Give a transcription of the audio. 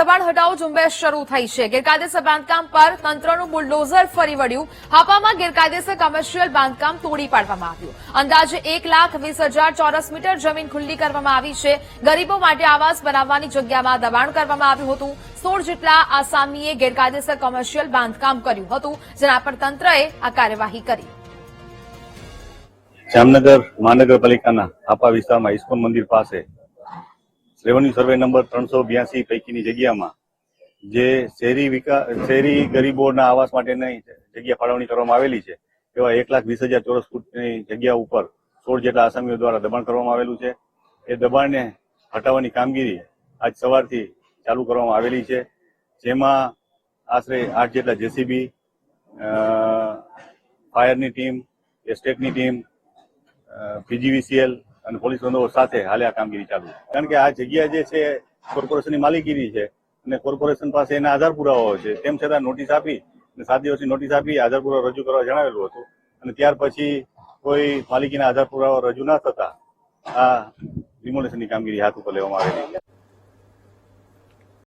દબાણ હટાવો ઝુંબેશ શરૂ થઈ છે। ગેરકાયદેસર બાંધકામ પર તંત્રનું બુલડોઝર ફરી વળ્યું। હાપામાં ગેરકાયદેસર કમર્શિયલ બાંધકામ તોડી પાડવામાં આવ્યું। અંદાજે 1,20,000 ચોરસ મીટર જમીન ખુલ્લી કરવામાં આવી છે। ગરીબો માટે આવાસ બનાવવાની જગ્યામાં દબાણ કરવામાં આવ્યું હતું। 16 જેટલા આસામીએ ગેરકાયદેસર કમર્શિયલ બાંધકામ કર્યું હતું, જેના પર તંત્રએ આ કાર્યવાહી કરી। જામનગર મહાનગરપાલિકાના હાપા વિસ્તારમાં ઇસ્કોન મંદિર પાસે રેવન્યુ સર્વે નંબર 382 પૈકીની જગ્યામાં જે શહેરી ગરીબોના આવાસ માટેની જગ્યા ફાળવણી કરવામાં આવેલી છે, એવા 1,20,000 ચોરસ ફૂટની જગ્યા ઉપર 16 જેટલા આસામીઓ દ્વારા દબાણ કરવામાં આવેલું છે। એ દબાણને હટાવવાની કામગીરી આજ સવારથી ચાલુ કરવામાં આવેલી છે, જેમાં આશરે 8 જેટલા જેસીબી, ફાયરની ટીમ, એસ્ટેટની ટીમ, પીજીવીસીએલ અને પોલીસ બંદોબસ્ત સાથે હાલે આ કામગીરી ચાલુ છે। કારણ કે આ જગ્યા જે છે કોર્પોરેશનની માલિકીની છે અને કોર્પોરેશન પાસે એના આધાર પુરાવાઓ છે, તેમ છતાં નોટિસ આપી અને 7 દિવસની નોટિસ આપી આધાર પુરાવા રજૂ કરવા જણાવેલું હતું અને ત્યાર પછી કોઈ માલિકીના આધાર પુરાવા રજૂ ન થતા આ ડિમોલેશનની કામગીરી હાથ ઉપર લેવામાં આવેલી છે।